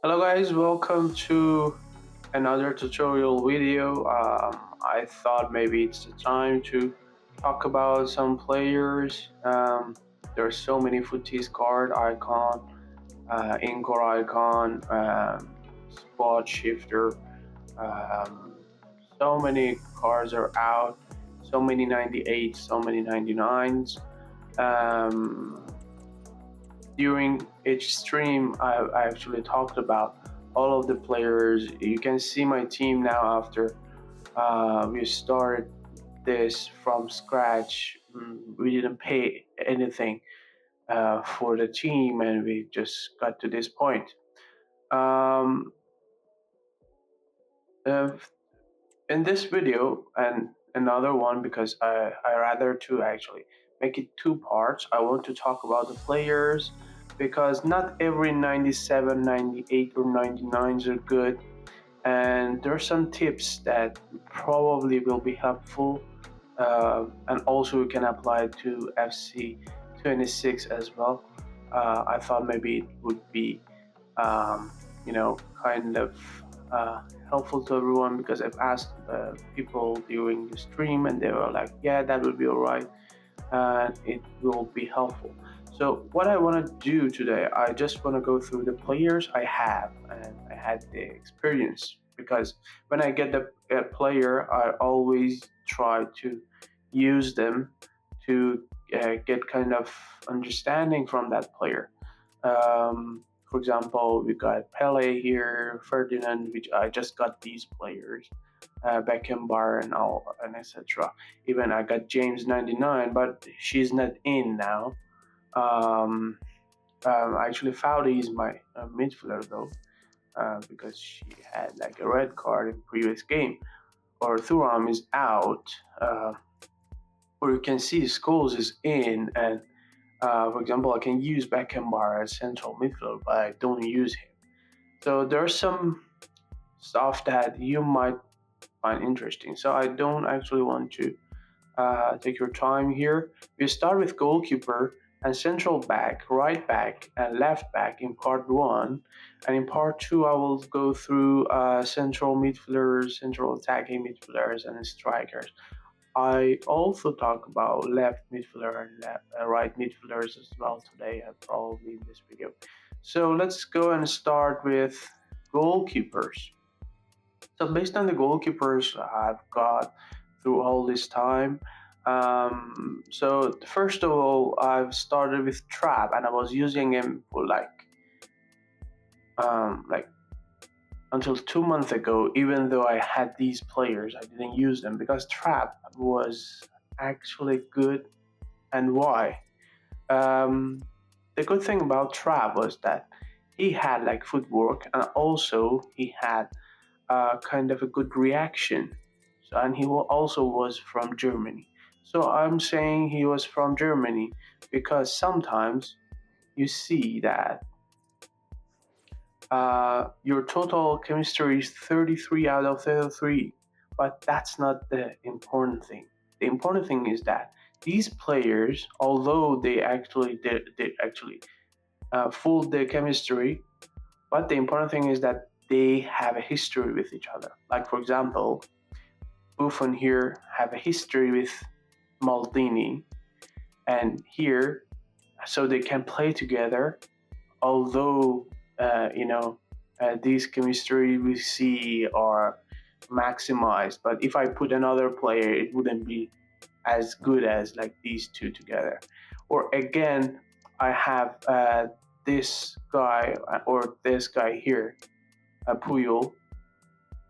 Hello guys, welcome to another tutorial video. I thought maybe it's the time to talk about some players. There are so many FUTTIES card icon, in-core icon, spot shifter. Um, so many cards are out, so many 98s, so many 99s. Um, During each stream, I actually talked about all of the players. You can see my team now after we started this from scratch. We didn't pay anything for the team, and we just got to this point. Um, uh, in this video and another one, because I rather to actually make it two parts. I want to talk about the players because not every 97, 98, or 99s are good, and there are some tips that probably will be helpful, and also you can apply it to FC26 as well. I thought maybe it would be um, kind of uh, helpful to everyone, because I've asked people during the stream and they were like, yeah, that would be all right, and it will be helpful. So what I want to do today, I just want to go through the players I have and I had the experience, because when I get the player, I always try to use them to get kind of understanding from that player. For example, we got Pele here, Ferdinand, which I just got these players, Beckenbauer and all, and etc. Even I got James 99, but she's not in now. Um, Actually, Foudy is my midfielder though, because she had like a red card in previous game. Or Thuram is out, or you can see Scholes is in, and for example, I can use Beckenbauer as central midfielder, but I don't use him. So there's some stuff that you might find interesting. So I don't actually want to take your time here. We start with goalkeeper and central back, right back, and left back in part one. And in part two, I will go through central midfielders, central attacking midfielders, and strikers. I also talk about left midfielder and right midfielders as well today, probably in this video. So let's go and start with goalkeepers. So based on the goalkeepers I've got through all this time, so first of all, I've started with Trap, and I was using him for like until 2 months ago. Even though I had these players, I didn't use them because Trap was actually good. And why? Um, the good thing about Trap was that he had like footwork, and also he had kind of a good reaction. So, and he also was from Germany. So I'm saying he was from Germany because sometimes you see that your total chemistry is 33 out of 33, but that's not the important thing. The important thing is that these players, although they actually did actually fooled the chemistry, but the important thing is that they have a history with each other. Like for example, Buffon here have a history with Maldini, and here, so they can play together. Although these chemistry we see are maximized, but if I put another player, it wouldn't be as good as like these two together. Or again, I have this guy or this guy here, Puyol.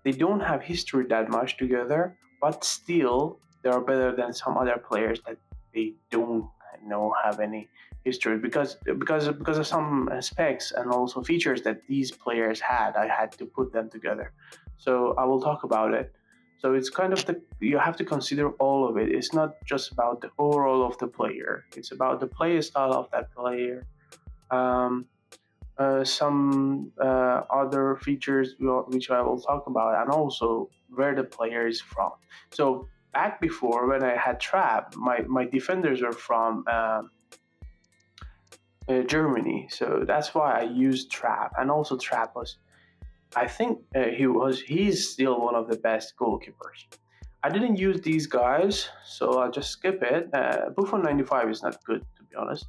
They don't have history that much together, but still they are better than some other players that they don't have any history, because of some specs and also features that these players had. I had to put them together, so I will talk about it. So it's kind of you have to consider all of it. It's not just about the overall of the player. It's about the play style of that player. Um, some other features which I will talk about, and also where the player is from. So back before, when I had Trap, my defenders are from Germany. So that's why I used Trap, and also Trap was, I think he's still one of the best goalkeepers. I didn't use these guys, so I'll just skip it. Buffon 95 is not good, to be honest.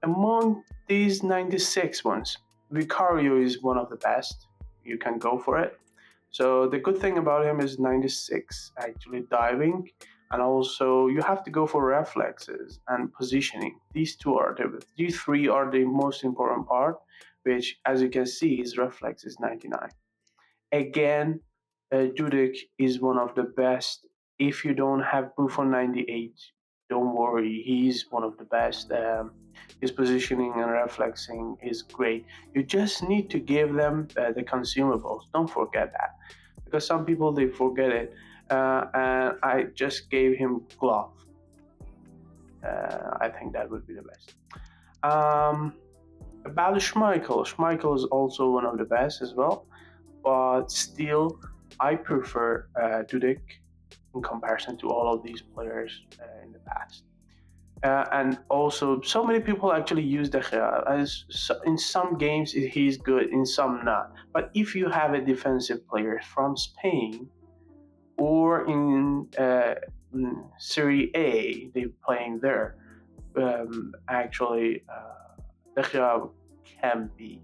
Among these 96 ones, Vicario is one of the best. You can go for it. So the good thing about him is 96 actually diving, and also you have to go for reflexes and positioning. These three are the most important part, which as you can see, his reflex is 99. Again, Dudek is one of the best. If you don't have Buffon 98, don't worry, he's one of the best. His positioning and reflexing is great. You just need to give them the consumables. Don't forget that, because some people they forget it. And I just gave him glove. I think that would be the best. Um, about Schmeichel is also one of the best as well, but still, I prefer Dudek in comparison to all of these players in the past. And also, so many people actually use De Gea. As in some games, he's good, in some not. But if you have a defensive player from Spain or in Serie A, they're playing there. Actually, De Gea can be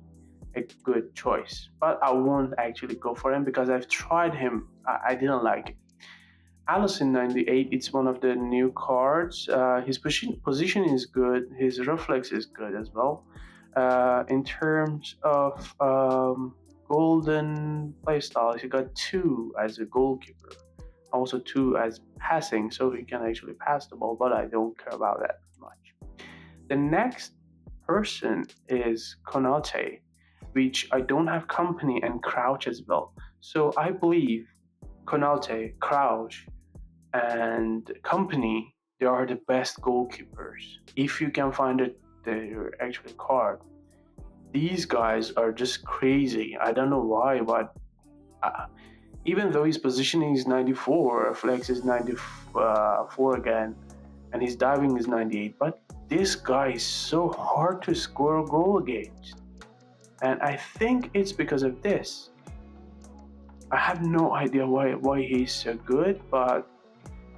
a good choice, but I won't actually go for him because I've tried him. I didn't like it. Allison 98, it's one of the new cards. His position is good, his reflex is good as well. In terms of golden playstyles, he got two as a goalkeeper, also two as passing, so he can actually pass the ball, but I don't care about that much. The next person is Konate, which I don't have company and crouch as well. So I believe Konate, crouch, and company, they are the best goalkeepers. If you can find it, their actual card. These guys are just crazy. I don't know why, but uh, even though his positioning is 94, flex is 94 again, and his diving is 98, but this guy is so hard to score a goal against. And I think it's because of this. I have no idea why he's so good, but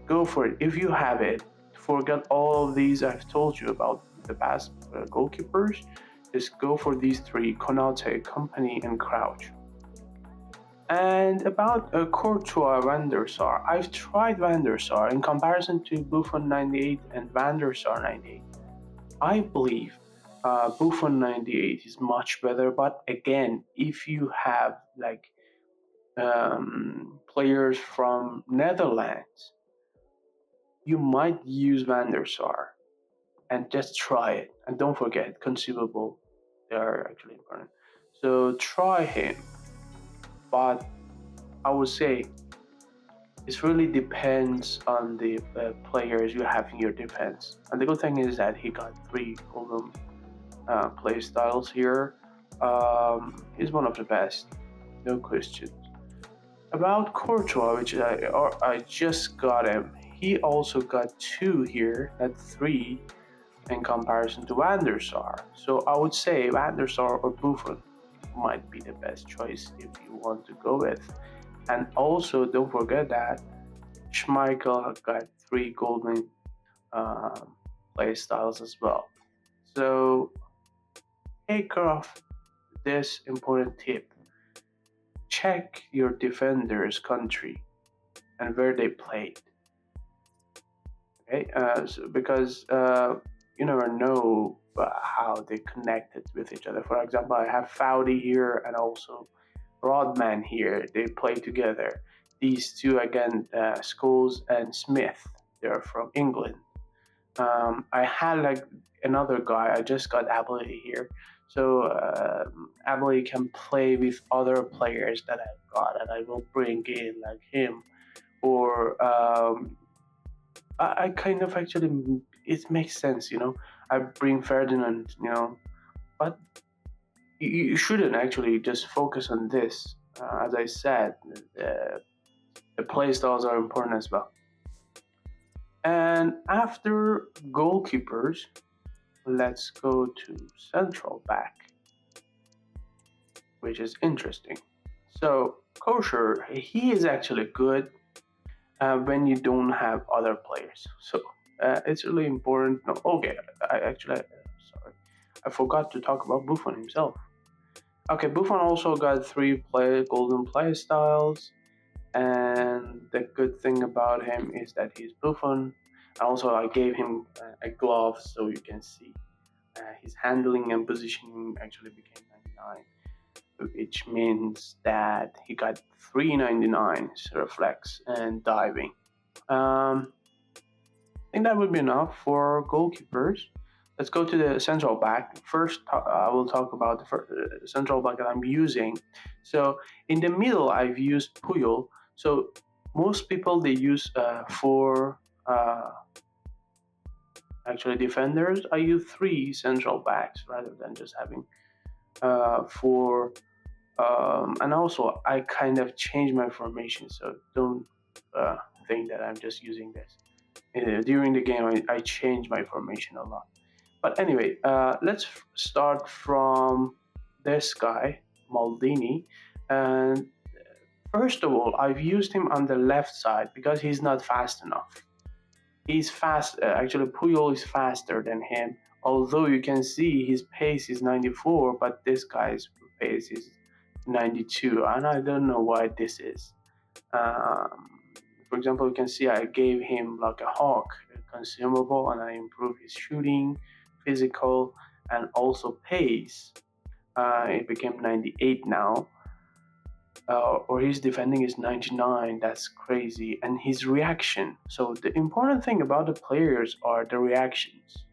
go for it. If you have it, forget all of these I've told you about the past goalkeepers. Just go for these three: Konate, Company, and Crouch. And about Courtois Van der Sar, I've tried Van der Sar in comparison to Buffon 98 and Van der Sar 98. I believe Buffon 98 is much better, but again, if you have like players from Netherlands, you might use Van der Sar and just try it. And don't forget, consumable, they are actually important. So try him, but I would say it really depends on the players you have in your defense. And the good thing is that he got three golden play styles here. He's one of the best, no question. About Courtois, which I just got him, he also got two here, not three, in comparison to Van der Sar. So I would say Van der Sar or Buffon might be the best choice if you want to go with. And also, don't forget that Schmeichel got three golden play styles as well. So take off this important tip. Check your defender's country and where they played. Okay, because you never know how they connected with each other. For example, I have Foudy here and also Rodman here. They play together. These two again, Scholes and Smith. They're from England. I had like another guy. I just got Abley here, so Abley can play with other players that I've got, and I will bring in like him. Or I kind of actually it makes sense, you know. I bring Ferdinand, you know, but you shouldn't actually just focus on this. As I said, the play styles are important as well. And after goalkeepers, let's go to central back, which is interesting. So Kosher, he is actually good when you don't have other players. So it's really important. No, okay, sorry, I forgot to talk about Buffon himself. Okay, Buffon also got golden play styles, and the good thing about him is that he's Buffon. Also, I gave him a glove so you can see his handling and positioning actually became 99, which means that he got 399 reflex and diving. I think that would be enough for goalkeepers. Let's go to the central back. First, I will talk about the central back that I'm using. So in the middle, I've used Puyol. So most people, they use four actually defenders. I use 3 central backs rather than just having 4. And also, I kind of changed my formation, so don't think that I'm just using this. During the game, I changed my formation a lot. But anyway, let's start from this guy, Maldini. And first of all, I've used him on the left side because he's not fast enough. He's fast. Actually, Puyol is faster than him. Although you can see his pace is 94, but this guy's pace is 92, and I don't know why this is. For example, you can see I gave him like a hawk consumable, and I improved his shooting, physical, and also pace. It became 98 now. Or his defending is 99. That's crazy. And his reaction. So the important thing about the players are the reactions.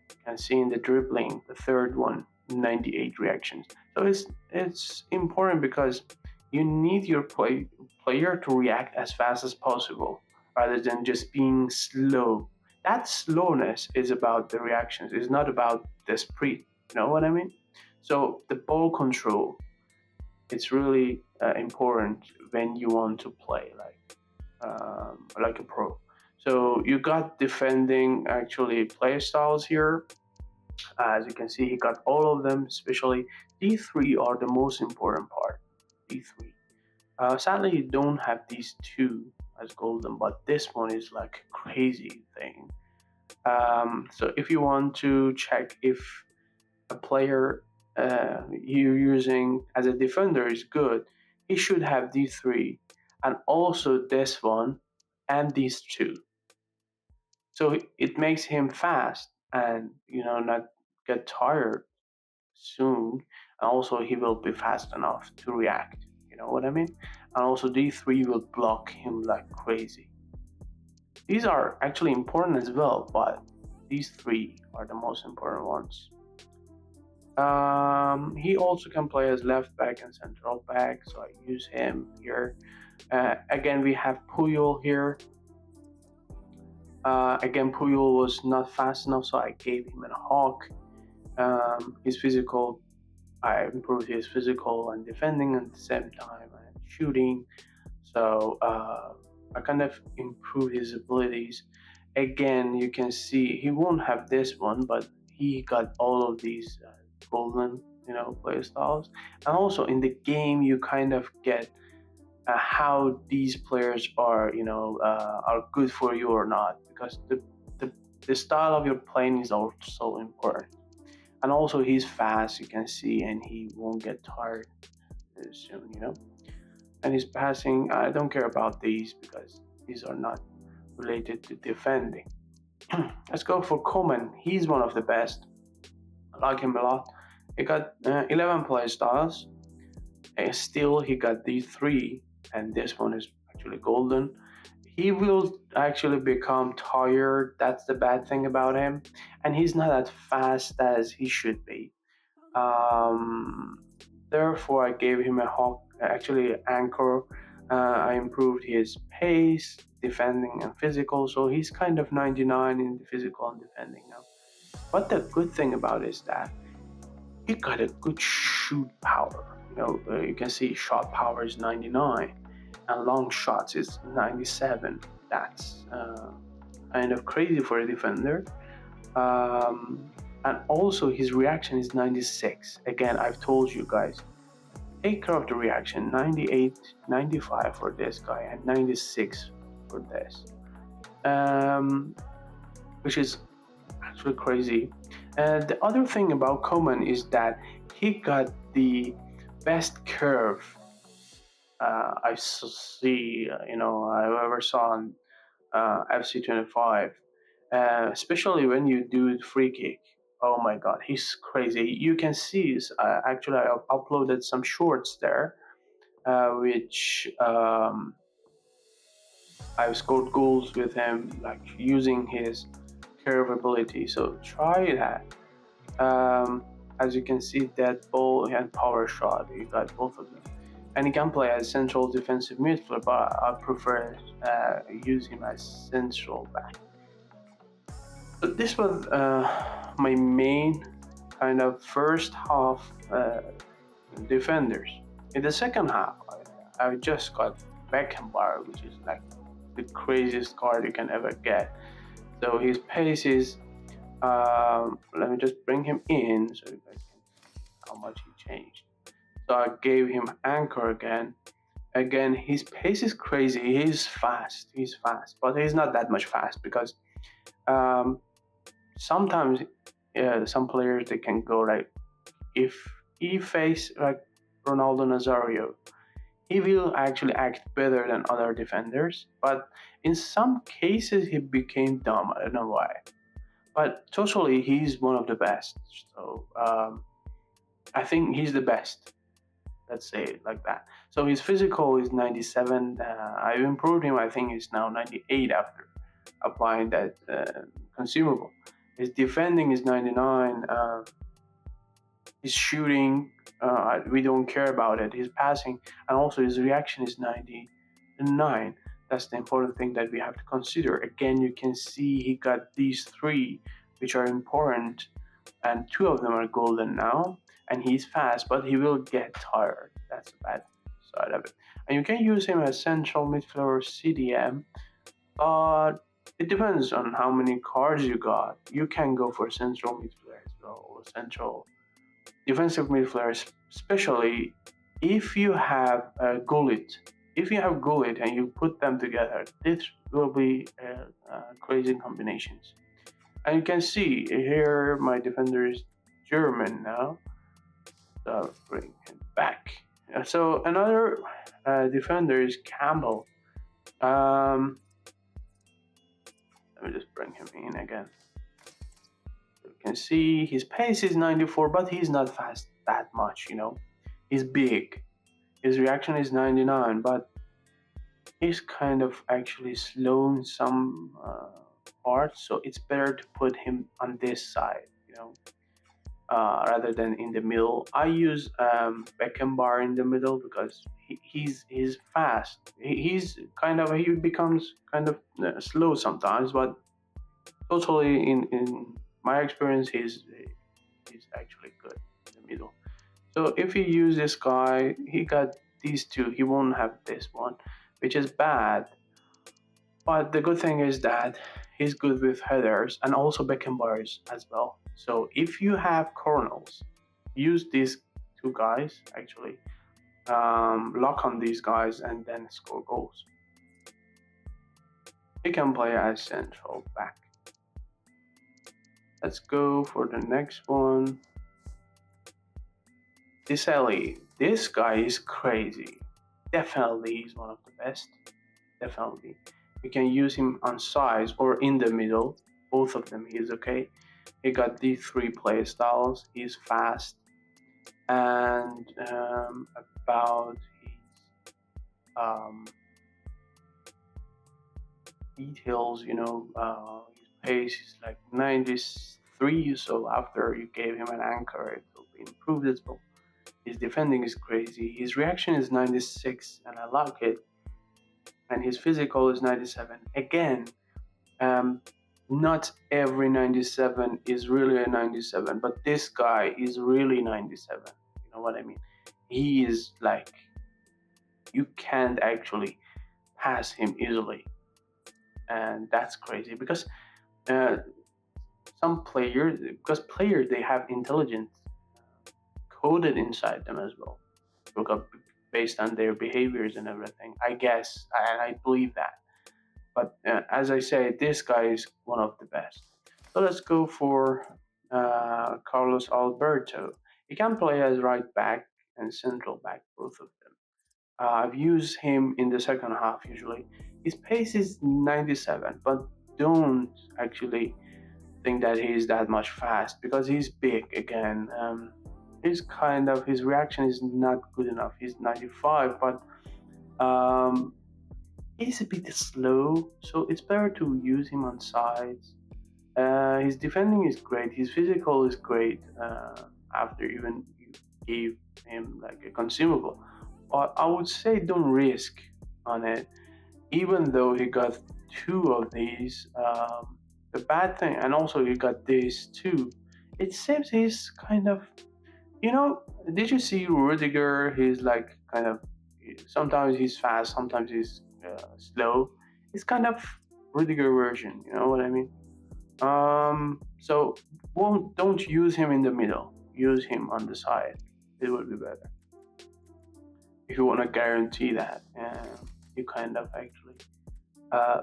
You can see in the dribbling, the third one, 98 reactions. So it's important because you need your player to react as fast as possible rather than just being slow. That slowness is about the reactions. It's not about the sprint. You know what I mean? So the ball control, it's really important when you want to play like a pro. So you got defending actually play styles here. As you can see, he got all of them, especially D3 are the most important part. D3. Sadly, you don't have these two as golden, but this one is like a crazy thing. So if you want to check if a player you're using as a defender is good, he should have these 3 and also this one and these 2. So it makes him fast and not get tired soon. And also he will be fast enough to react. You know what I mean? And also these 3 will block him like crazy. These are actually important as well, but these 3 are the most important ones. He also can play as left back and central back, so I use him here. Again, we have Puyol here. Again, Puyol was not fast enough, so I gave him a hawk. His physical, I improved his physical and defending at the same time and shooting. So I kind of improved his abilities. Again, you can see he won't have this one, but he got all of these golden, play styles. And also in the game, you kind of get how these players are, are good for you or not, because the style of your playing is also important. And also he's fast, you can see, and he won't get tired soon, And his passing, I don't care about these because these are not related to defending. Let's go for Coman. He's one of the best. I like him a lot. He got 11 play styles. And still, he got these 3, and this one is actually golden. He will actually become tired. That's the bad thing about him. And he's not as fast as he should be. Therefore, I gave him a hawk, actually anchor. I improved his pace, defending, and physical. So he's kind of 99 in the physical and defending now. But the good thing about it is that he got a good shoot power. You can see shot power is 99 and long shots is 97. That's kind of crazy for a defender. And also his reaction is 96. Again, I've told you guys, take care of the reaction. 98, 95 for this guy, and 96 for this, which is actually crazy. And the other thing about Coman is that he got the best curve I see, I ever saw on FC25, especially when you do free kick. Oh my God, he's crazy. You can see, actually, I uploaded some shorts there, which I've scored goals with him, like using his curve ability. So try that. As you can see, dead ball and power shot, you got both of them. And he can play as central defensive midfielder, but I prefer use him as central back. So this was my main kind of first half defenders. In the second half, I just got Beckenbauer, which is like the craziest card you can ever get. So his pace is, let me just bring him in so you guys can see how much he changed. So I gave him anchor again. Again, his pace is crazy. He's fast, but he's not that much fast because sometimes some players, they can go like, if he face like Ronaldo Nazario, he will actually act better than other defenders, but in some cases he became dumb. I don't know why, but totally he's one of the best. So I think he's the best, let's say it like that. So his physical is 97. I've improved him. I think he's now 98 after applying that consumable. His defending is 99. His shooting, we don't care about it. His passing, and also his reaction is 99. That's the important thing that we have to consider. Again, you can see he got these three, which are important, and two of them are golden now. And he's fast, but he will get tired. That's the bad side of it. And you can use him as central midfielder or CDM, but it depends on how many cards you got. You can go for central midfielder as well, or central defensive midfielders, especially if you have Gullit. If you have Gullit and you put them together, this will be crazy combinations. And you can see here my defender is German now. So bring him back. So another defender is Campbell. Let me just bring him in again. You can see his pace is 94, but he's not fast that much, He's big. His reaction is 99, but he's kind of actually slow in some parts, so it's better to put him on this side, rather than in the middle. I use Beckenbauer in the middle because he's fast. He becomes kind of slow sometimes, but totally in my experience, he's actually good in the middle. So if you use this guy, he got these two. He won't have this one, which is bad. But the good thing is that he's good with headers and also Beckenbauers as well. So if you have corners, use these two guys actually. Lock on these guys and then score goals. He can play as central back. Let's go for the next one. Diseli. This guy is crazy. Definitely he's one of the best. Definitely. You can use him on sides or in the middle. Both of them, he's okay. He got these three play styles. He's fast. And about his details, his pace is like 93. So after you gave him an anchor, it will be improved as well. His defending is crazy. His reaction is 96, and I like it. And his physical is 97. Again, not every 97 is really a 97, but this guy is really 97. You know what I mean? He is like, you can't actually pass him easily. And that's crazy because some players, because players they have intelligence coded inside them as well, because based on their behaviors and everything. I guess, and I believe that. But as I say, this guy is one of the best. So let's go for Carlos Alberto. He can play as right back and central back, both of them. I've used him in the second half usually. His pace is 97, but don't actually think that he's that much fast because he's big again. His reaction is not good enough. He's 95, but um, he's a bit slow, so it's better to use him on sides. His defending is great. His physical is great. After even you gave him like a consumable, but I would say don't risk on it. Even though he got two of these, the bad thing, and also he got this too. It seems he's kind of, you know. Did you see Rudiger? He's like kind of. Sometimes he's fast, sometimes he's slow. It's kind of Rudiger version. You know what I mean? So won't don't use him in the middle. Use him on the side. It would be better if you want to guarantee that. You kind of actually uh,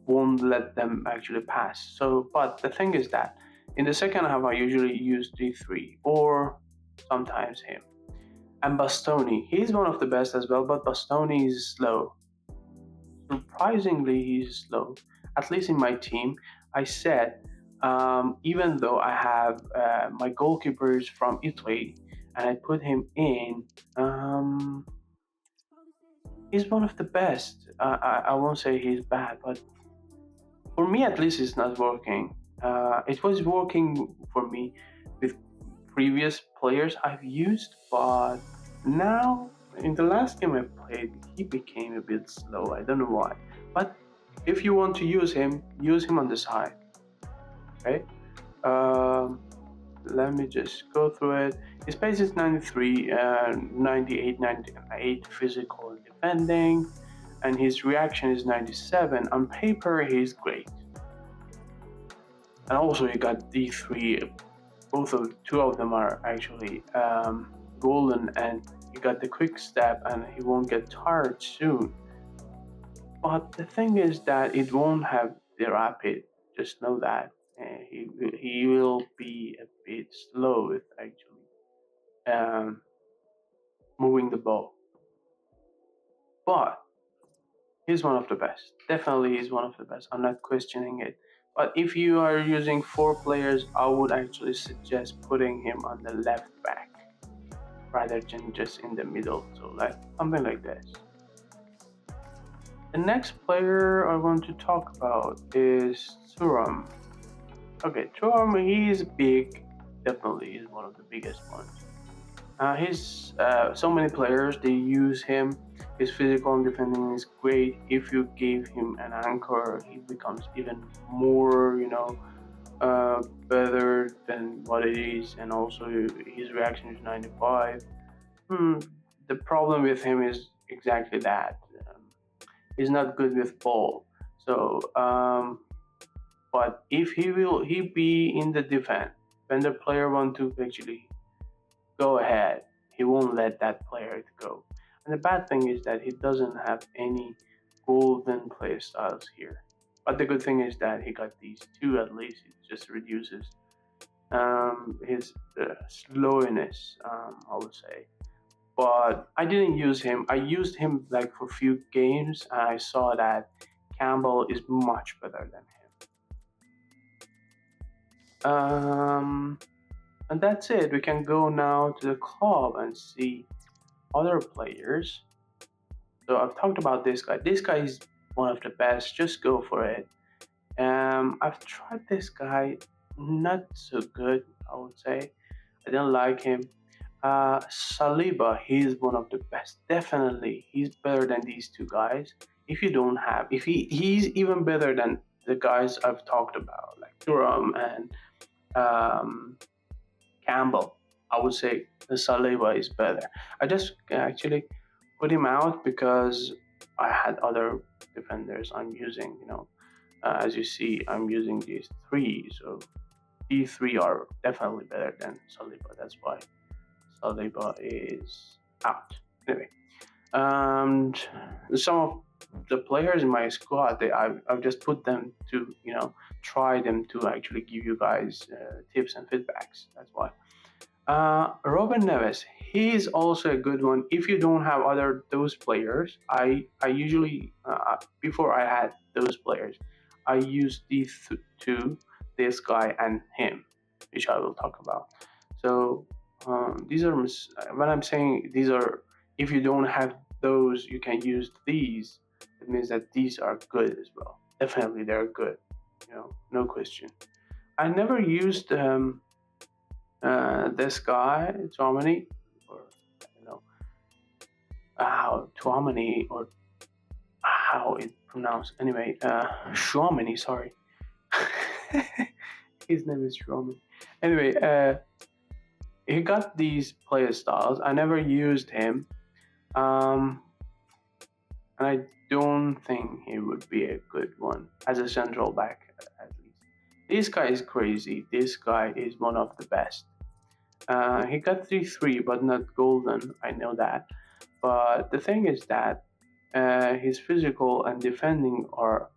won't let them actually pass. So, but the thing is that in the second half, I usually use D3 or sometimes him. And Bastoni, he's one of the best as well, but Bastoni is slow. Surprisingly, he's slow. At least in my team, I said, even though I have my goalkeepers from Italy and I put him in, he's one of the best. I won't say he's bad, but for me at least, it's not working. It was working for me with previous players I've used, but now in the last game I played, he became a bit slow. I don't know why. But if you want to use him on the side. Okay. Um, Let me just go through it. His pace is 93, 98, 98 physical and defending, and his reaction is 97. On paper, he's great. And also, you got D3. Two of them are actually golden, and you got the quick step, and he won't get tired soon. But the thing is that it won't have the rapid. Just know that he will be a bit slow with actually um, moving the ball. But he's one of the best. Definitely, he's one of the best. I'm not questioning it. But if you are using four players, I would actually suggest putting him on the left back rather than just in the middle. So like something like this. The next player I want to talk about is Thuram. Okay, Thuram, he is big. Definitely, he's one of the biggest ones. He's so many players they use him. His physical and defending is great. If you give him an anchor, he becomes even more, better than what it is. And also, his reaction is 95. The problem with him is exactly that. He's not good with ball. So, but if he be in the defense when the player want to actually go ahead, he won't let that player go. And the bad thing is that he doesn't have any golden play styles here. But the good thing is that he got these two at least. It just reduces his slowness, I would say. But I didn't use him. I used him like for a few games, and I saw that Campbell is much better than him. And that's it. We can go now to the club and see other players. So I've talked about this guy. This guy is one of the best. Just go for it. I've tried this guy. Not so good, I would say. I didn't like him. Saliba, he's one of the best. Definitely, he's better than these two guys. If you don't have, if he's even better than the guys I've talked about, like Thuram and Campbell. I would say the Saliba is better. I just actually put him out because I had other defenders I'm using, As you see, I'm using these three, so these three are definitely better than Saliba. That's why Saliba is out. Anyway, and some of the players in my squad, I've just put them to try them to actually give you guys tips and feedbacks. That's why. Robin Neves, he's also a good one. If you don't have other those players, I usually before I had those players, I used these two, this guy and him, which I will talk about. So these are when I'm saying these are. If you don't have those, you can use these. It means that these are good as well. Definitely, they're good. No question. I never used this guy, Tuamini, or I don't know how Tuamini or how it pronounced. Anyway, Shuamini, sorry. His name is Shuamini. Anyway, he got these player styles. I never used him, and I don't think he would be a good one as a central back, at least. This guy is crazy. This guy is one of the best. He got 3-3, but not golden. I know that. But the thing is that his physical and defending are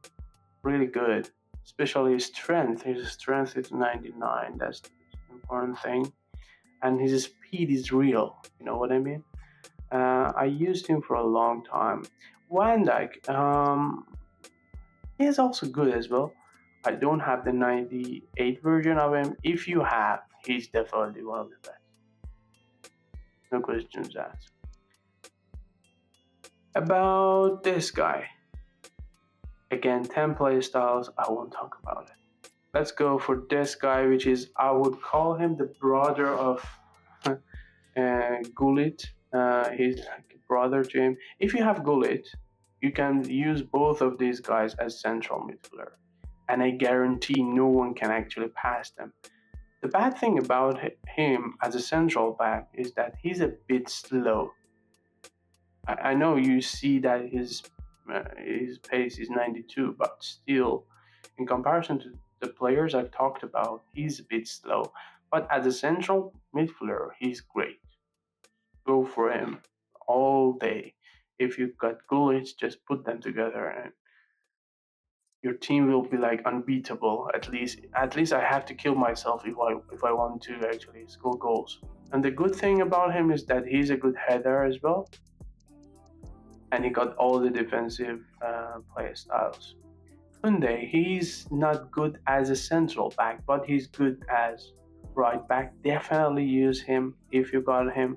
really good, especially his strength. His strength is 99. That's the important thing. And his speed is real. You know what I mean? I used him for a long time. Van Dijk, he is also good as well. I don't have the 98 version of him. If you have, he's definitely one of the best. No questions asked. About this guy. Again, 10 play styles, I won't talk about it. Let's go for this guy, which is, I would call him the brother of Gullit. He's like a brother to him. If you have Gullit, you can use both of these guys as central midfielder. And I guarantee no one can actually pass them. The bad thing about him as a central back is that he's a bit slow. I know you see that his pace is 92, but still, in comparison to the players I've talked about, he's a bit slow. But as a central midfielder, he's great. Go for him all day. If you've got Gullit, just put them together and your team will be like unbeatable. At least I have to kill myself if I want to actually score goals. And the good thing about him is that he's a good header as well, and he got all the defensive play styles. Kunde, he's not good as a central back, but he's good as right back. Definitely use him if you got him.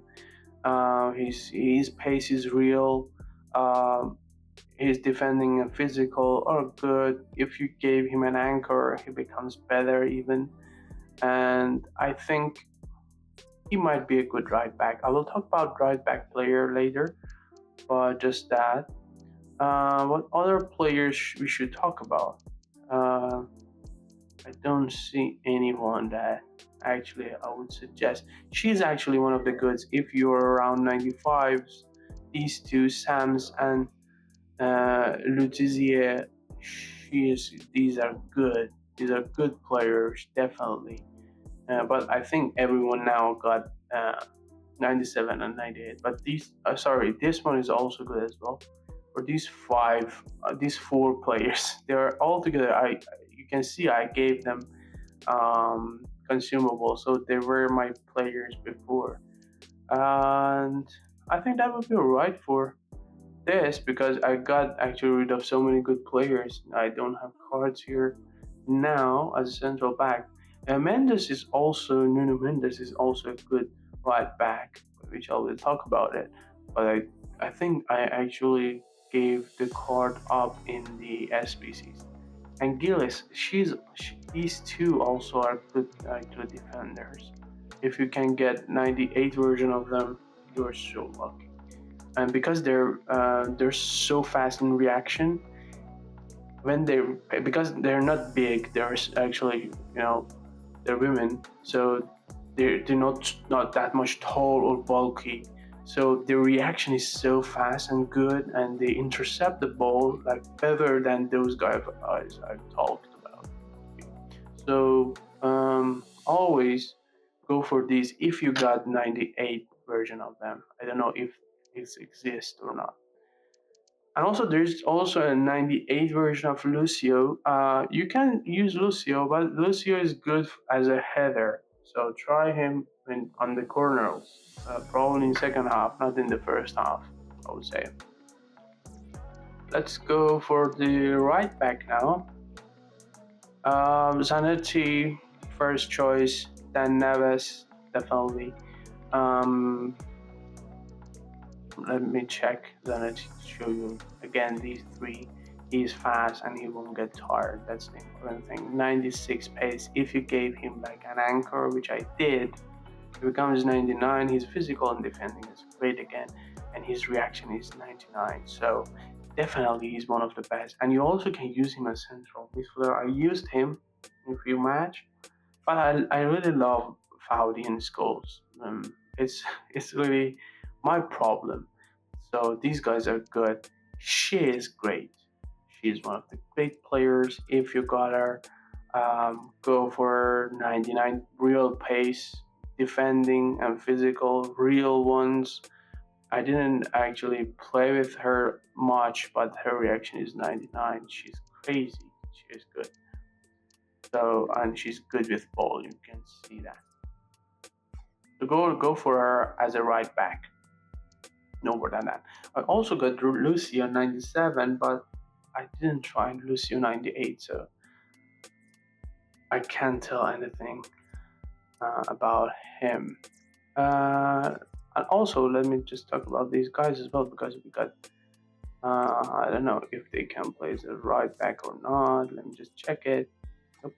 His pace is real. His defending and physical are good. If you gave him an anchor, he becomes better even. And I think he might be a good right back. I will talk about right back player later, but just that. What other players we should talk about? I don't see anyone that actually I would suggest. She's actually one of the goods. If you're around 95s, these two, Sams and Lutizier, these are good. These are good players, definitely. But I think everyone now got 97 and 98. But this one is also good as well. For these four players, they're all together. You can see I gave them consumables, so they were my players before, and I think that would be alright for this because I got actually rid of so many good players. I don't have cards here now as a central back. Nuno Mendes is also a good right back, which I will talk about it. But I think I actually gave the card up in the SBCs. And Gillis, these two also are good actually defenders. If you can get 98 version of them, you're so lucky. And because they're so fast in reaction, because they're not big, they're actually they're women, so they're not that much tall or bulky. So the reaction is so fast and good, and they intercept the ball like better than those guys I've talked about. So always go for these if you got 98 version of them. I don't know if it exists or not. And also, there's also a 98 version of Lucio. You can use Lucio, but Lucio is good as a header. So try him on the corners, probably in second half, not in the first half, I would say. Let's go for the right back now. Zanetti, first choice. Dan Neves, definitely. Um, Let me check Zanetti to show you again these three. He's fast and he won't get tired. That's the important thing. 96 pace. If you gave him like an anchor, which I did, he becomes 99. His physical and defending is great again, and his reaction is 99. So definitely he's one of the best. And you also can use him as central midfielder. I used him in a few match, but I really love FUTTIES goals. It's really my problem. So these guys are good. She is great. She is one of the great players. If you got her, go for 99 real pace, defending and physical, real ones. I didn't actually play with her much, but her reaction is 99. She's crazy. She is good. So, and she's good with ball. You can see that. So go for her as a right back. No more than that. I also got Lucio 97, but I didn't try Lucio 98, so I can't tell anything about him. And also, let me just talk about these guys as well, because we got, I don't know if they can play as a right back or not. Let me just check it. Nope.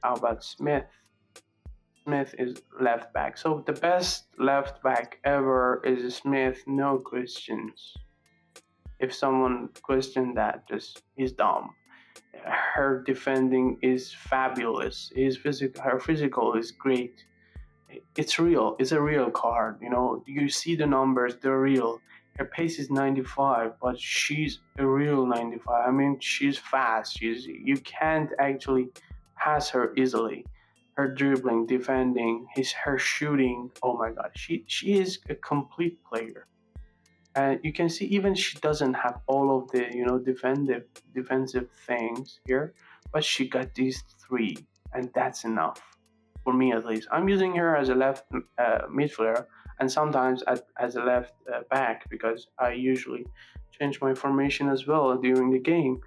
How about Smith? Smith is left back. So the best left back ever is Smith, no questions. If someone questioned that, just he's dumb. Her defending is fabulous. Her physical is great. It's real. It's a real card. You know, you see the numbers, they're real. Her pace is 95, but she's a real 95. I mean, she's fast. You can't actually pass her easily. Her dribbling, defending, her shooting. Oh my God, she is a complete player. And you can see even she doesn't have all of the defensive things here, but she got these three, and that's enough for me at least. I'm using her as a left midfielder and sometimes as a left back, because I usually change my formation as well during the game,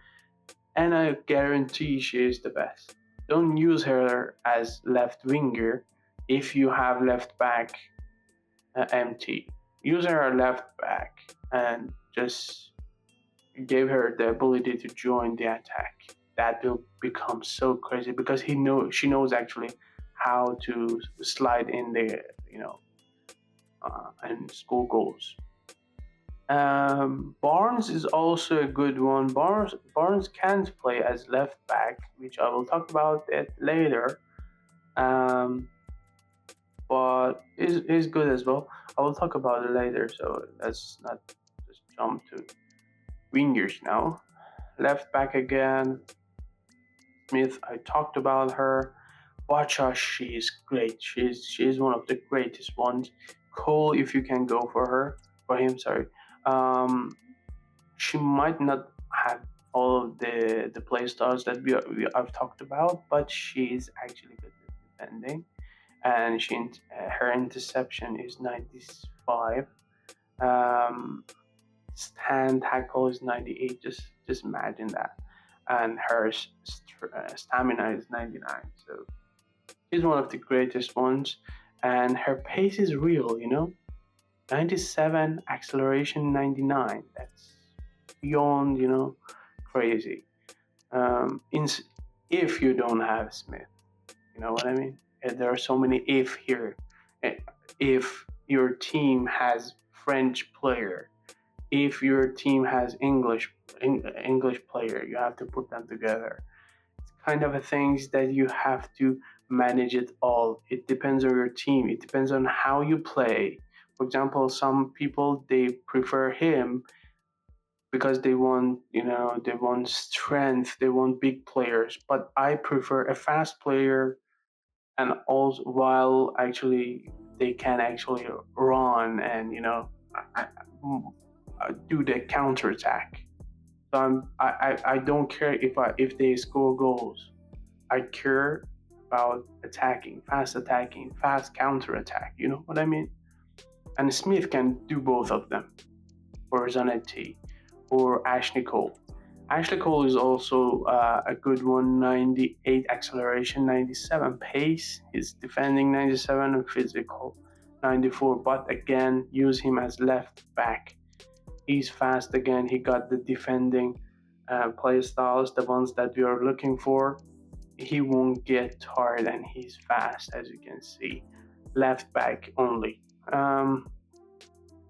and I guarantee she is the best. Don't use her as left winger if you have left back empty. Use her left back and just give her the ability to join the attack. That will become so crazy, because she knows actually how to slide in there, and score goals. Barnes is also a good one. Barnes can't play as left back, which I will talk about it later. But is good as well. I will talk about it later, so let's not just jump to wingers now. Left back again. Smith, I talked about her. Bacha, she is great. She is one of the greatest ones. Cole, if you can go for him, sorry. She might not have all of the PlayStyles that I've talked about, but she's actually good at defending, and her interception is 95. Stand tackle is 98. Just imagine that, and her stamina is 99. So she's one of the greatest ones, and her pace is real. 97, acceleration 99. That's beyond, crazy. If you don't have Smith, you know what I mean? There are so many if here. If your team has French player, if your team has English player, you have to put them together. It's kind of a things that you have to manage it all. It depends on your team. It depends on how you play. For example, some people they prefer him because they want strength, they want big players. But I prefer a fast player, and also while actually they can actually run and do the counter attack. So I don't care if they score goals. I care about attacking, fast counter attack. You know what I mean? And Smith can do both of them, or Zanetti, or Ashley Cole. Ashley Cole is also a good one. 98 acceleration, 97 pace. He's defending 97 and physical 94. But again, use him as left back. He's fast again. He got the defending play styles, the ones that we are looking for. He won't get tired and he's fast, as you can see. Left back only.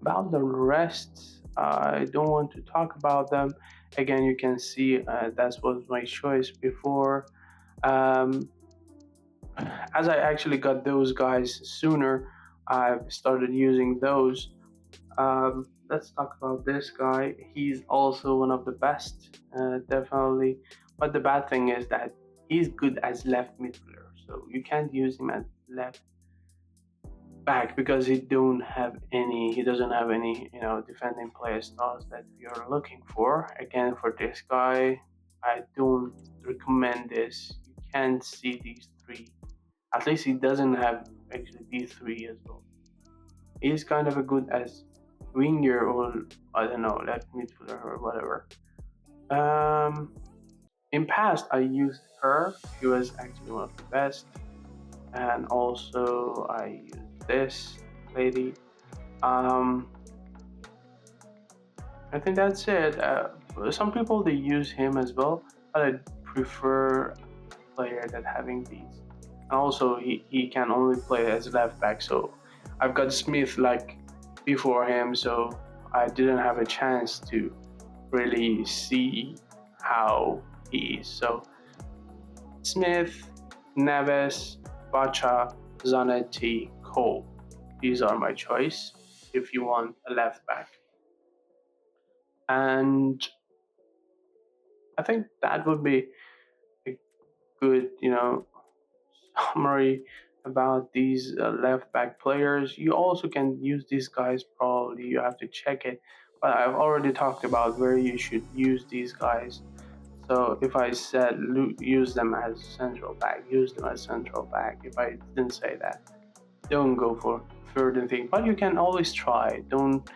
About the rest, I don't want to talk about them. Again, you can see that was my choice before. As I actually got those guys sooner, I've started using those. Let's talk about this guy. He's also one of the best, definitely. But the bad thing is that he's good as left midfielder, so you can't use him as left back because he doesn't have any defending play styles that we are looking for. Again, for this guy, I don't recommend this. You can't see these three. At least he doesn't have actually these three as well. He's kind of a good as winger, or I don't know, left midfielder or whatever. In past I used her. She was actually one of the best. And also I used this lady. I think that's it. Some people they use him as well, but I prefer a player that having these. And also he can only play as left back, so I've got Smith like before him, so I didn't have a chance to really see how he is. So Smith, Neves, Bacha, Zanetti, Cole. These are my choice if you want a left back. And I think that would be a good, summary about these left back players. You also can use these guys, probably you have to check it, but I've already talked about where you should use these guys. So if I said use them as central back, use them as central back. If I didn't say that, don't go for certain thing, but you can always try. Don't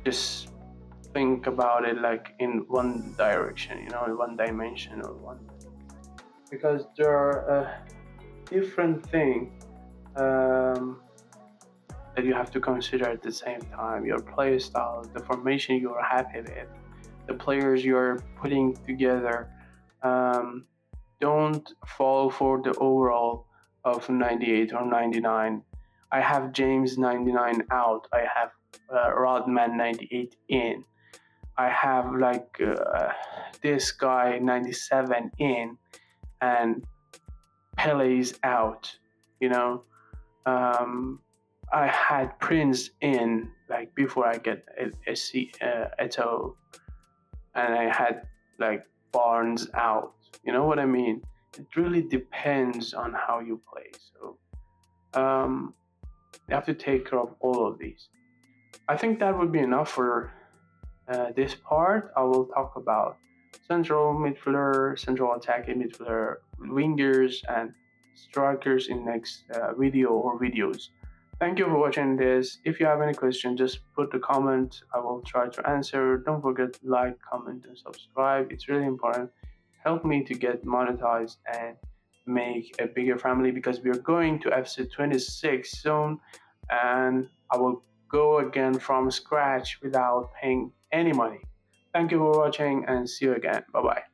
just think about it like in one direction, in one dimension or one, because there are different things that you have to consider at the same time. Your play style, the formation you are happy with, the players you're putting together. Don't fall for the overall of 98 or 99. I have James 99 out. I have Rodman 98 in. I have this guy 97 in, and Pele's out. I had Prince in before I get Eto, and I had Barnes out. You know what I mean? It really depends on how you play. So you have to take care of all of these. I think that would be enough for this part. I will talk about central midfielder, central attacking midfielder, wingers, and strikers in next video or videos. Thank you for watching this. If you have any question, just put the comment. I will try to answer. Don't forget to like, comment, and subscribe. It's really important. Help me to get monetized and make a bigger family, because we are going to episode 26 soon, and I will go again from scratch without paying any money. Thank you for watching, and see you again. Bye bye.